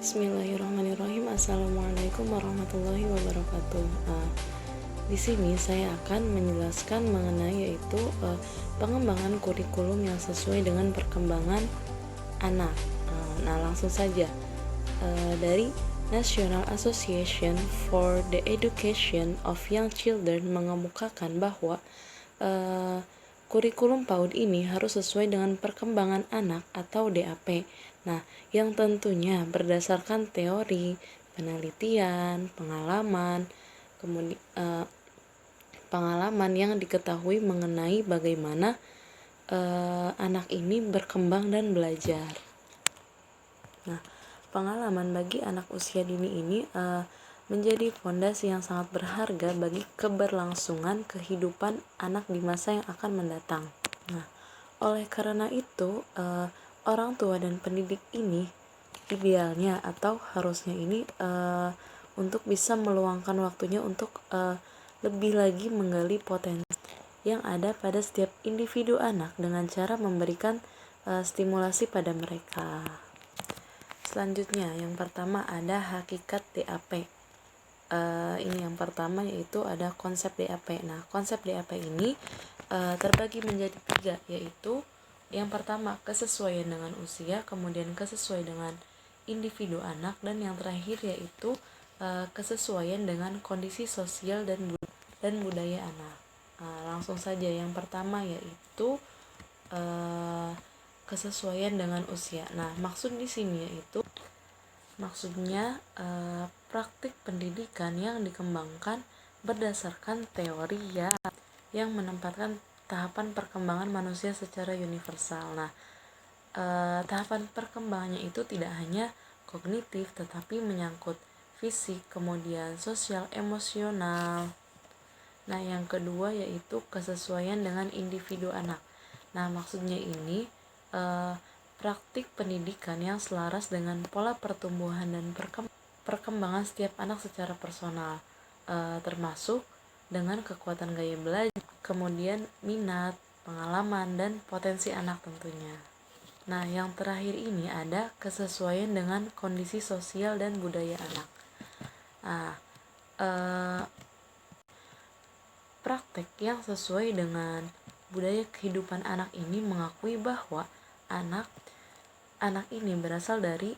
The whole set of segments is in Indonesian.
Bismillahirrahmanirrahim. Assalamualaikum warahmatullahi wabarakatuh. Di sini saya akan menjelaskan mengenai yaitu pengembangan kurikulum yang sesuai dengan perkembangan anak. Langsung saja. Dari National Association for the Education of Young Children mengemukakan bahwa kurikulum PAUD ini harus sesuai dengan perkembangan anak atau DAP. Nah, yang tentunya berdasarkan teori, penelitian, pengalaman, kemudian pengalaman yang diketahui mengenai bagaimana anak ini berkembang dan belajar. Nah, pengalaman bagi anak usia dini ini menjadi fondasi yang sangat berharga bagi keberlangsungan kehidupan anak di masa yang akan mendatang. Nah, oleh karena itu, orang tua dan pendidik ini idealnya atau harusnya ini untuk bisa meluangkan waktunya untuk lebih lagi menggali potensi yang ada pada setiap individu anak dengan cara memberikan stimulasi pada mereka. Selanjutnya, yang pertama ada hakikat DAP. Ini yang pertama yaitu ada konsep DAP. Nah, konsep DAP ini terbagi menjadi 3, yaitu yang pertama kesesuaian dengan usia, kemudian kesesuaian dengan individu anak, dan yang terakhir yaitu kesesuaian dengan kondisi sosial dan budaya anak. Langsung saja, yang pertama yaitu kesesuaian dengan usia. Nah, maksud di sini yaitu maksudnya praktik pendidikan yang dikembangkan berdasarkan teori yang menempatkan tahapan perkembangan manusia secara universal. Nah, tahapan perkembangannya itu tidak hanya kognitif tetapi menyangkut fisik, kemudian sosial, emosional. Nah, yang kedua yaitu kesesuaian dengan individu anak. Nah, maksudnya ini praktik pendidikan yang selaras dengan pola pertumbuhan dan perkembangan setiap anak secara personal, termasuk dengan kekuatan gaya belajar, kemudian minat, pengalaman, dan potensi anak tentunya. Nah, yang terakhir ini ada kesesuaian dengan kondisi sosial dan budaya anak. Nah, praktek yang sesuai dengan budaya kehidupan anak ini mengakui bahwa anak ini berasal dari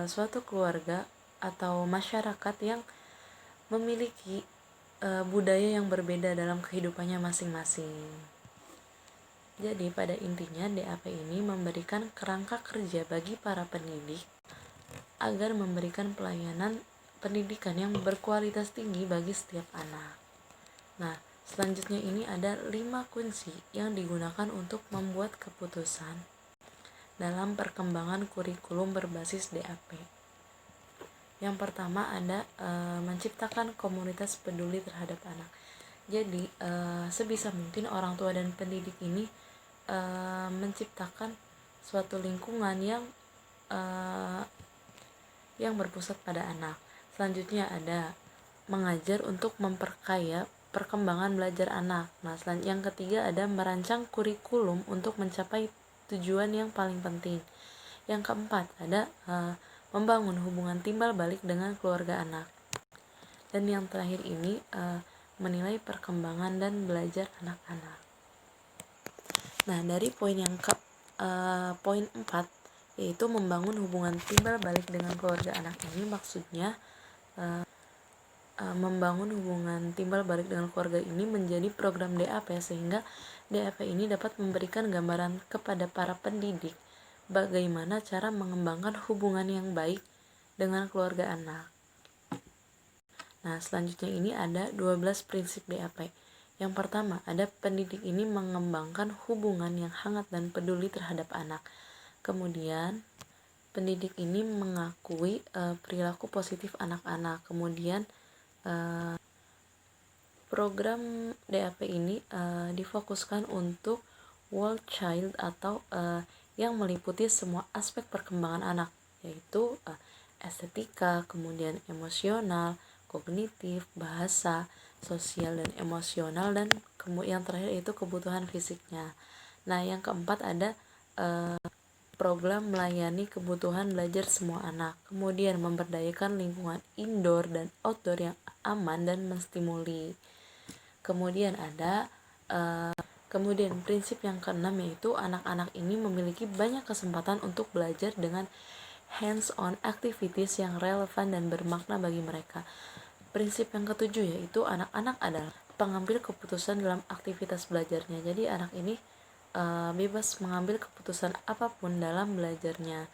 suatu keluarga atau masyarakat yang memiliki budaya yang berbeda dalam kehidupannya masing-masing. Jadi pada intinya DAP ini memberikan kerangka kerja bagi para pendidik agar memberikan pelayanan pendidikan yang berkualitas tinggi bagi setiap anak. Nah, selanjutnya ini ada 5 kunci yang digunakan untuk membuat keputusan dalam perkembangan kurikulum berbasis DAP. Yang pertama ada menciptakan komunitas peduli terhadap anak. Jadi sebisa mungkin orang tua dan pendidik ini menciptakan suatu lingkungan yang berpusat pada anak. Selanjutnya ada mengajar untuk memperkaya perkembangan belajar anak. Nah, yang ketiga ada merancang kurikulum untuk mencapai tujuan yang paling penting. Yang keempat ada membangun hubungan timbal balik dengan keluarga anak. Dan yang terakhir ini menilai perkembangan dan belajar anak-anak. Nah, dari poin 4 yaitu membangun hubungan timbal balik dengan keluarga anak ini maksudnya membangun hubungan timbal balik dengan keluarga ini menjadi program DAP sehingga DAP ini dapat memberikan gambaran kepada para pendidik bagaimana cara mengembangkan hubungan yang baik dengan keluarga anak. Nah, selanjutnya ini ada 12 prinsip DAP. Yang pertama, ada pendidik ini mengembangkan hubungan yang hangat dan peduli terhadap anak. Kemudian, pendidik ini mengakui perilaku positif anak-anak. Kemudian, program DAP ini difokuskan untuk whole child atau yang meliputi semua aspek perkembangan anak, yaitu estetika, kemudian emosional, kognitif, bahasa, sosial dan emosional, dan yang terakhir itu kebutuhan fisiknya. Nah, yang keempat ada program melayani kebutuhan belajar semua anak. Kemudian memberdayakan lingkungan indoor dan outdoor yang aman dan menstimuli. Kemudian kemudian prinsip yang keenam yaitu anak-anak ini memiliki banyak kesempatan untuk belajar dengan hands-on activities yang relevan dan bermakna bagi mereka. Prinsip yang ketujuh yaitu anak-anak adalah pengambil keputusan dalam aktivitas belajarnya. Jadi anak ini bebas mengambil keputusan apapun dalam belajarnya.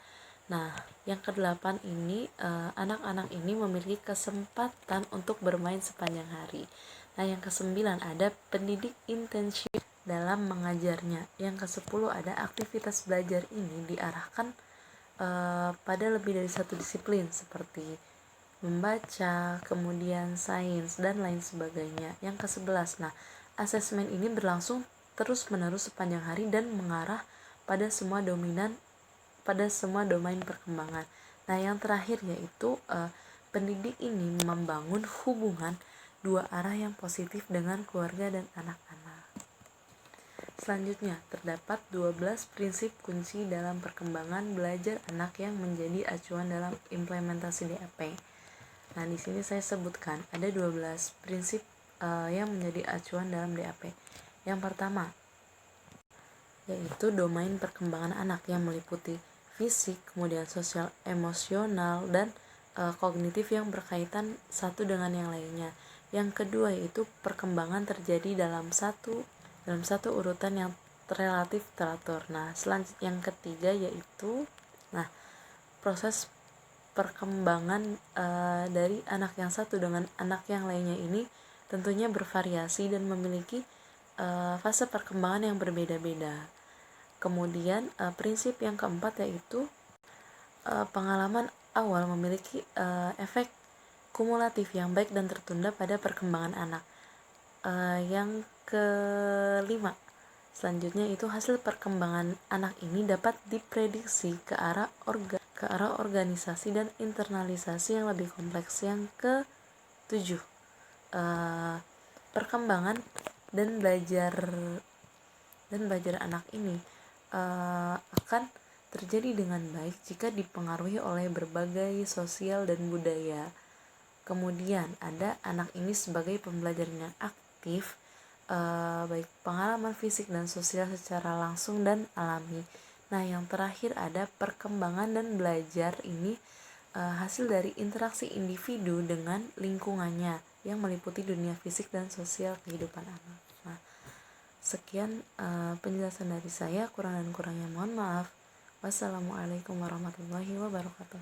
Nah, yang kedelapan ini anak-anak ini memiliki kesempatan untuk bermain sepanjang hari. Nah, yang kesembilan ada pendidik intensif dalam mengajarnya. Yang kesepuluh ada aktivitas belajar ini diarahkan pada lebih dari satu disiplin seperti membaca, kemudian sains, dan lain sebagainya. Yang ke-11, nah, asesmen ini berlangsung terus-menerus sepanjang hari dan mengarah pada semua domain perkembangan. Nah, yang terakhir yaitu pendidik ini membangun hubungan dua arah yang positif dengan keluarga dan anak-anak. Selanjutnya, terdapat 12 prinsip kunci dalam perkembangan belajar anak yang menjadi acuan dalam implementasi DAP. Nah, di sini saya sebutkan ada 12 prinsip yang menjadi acuan dalam DAP. Yang pertama, yaitu domain perkembangan anak yang meliputi fisik, kemudian sosial, emosional, dan kognitif yang berkaitan satu dengan yang lainnya. Yang kedua yaitu perkembangan terjadi dalam satu urutan yang relatif teratur. Nah, selanjutnya yang ketiga yaitu proses perkembangan dari anak yang satu dengan anak yang lainnya ini tentunya bervariasi dan memiliki fase perkembangan yang berbeda-beda. Kemudian prinsip yang keempat yaitu pengalaman awal memiliki efek kumulatif yang baik dan tertunda pada perkembangan anak. Yang kelima, selanjutnya itu hasil perkembangan anak ini dapat diprediksi ke arah organisasi dan internalisasi yang lebih kompleks. Yang ke-7, perkembangan dan belajar anak ini akan terjadi dengan baik jika dipengaruhi oleh berbagai sosial dan budaya. Kemudian ada anak ini sebagai pembelajaran yang aktif, baik pengalaman fisik dan sosial secara langsung dan alami. Nah, yang terakhir ada perkembangan dan belajar ini hasil dari interaksi individu dengan lingkungannya yang meliputi dunia fisik dan sosial kehidupan anak. Nah, sekian penjelasan dari saya, kurang dan kurangnya mohon maaf. Wassalamualaikum warahmatullahi wabarakatuh.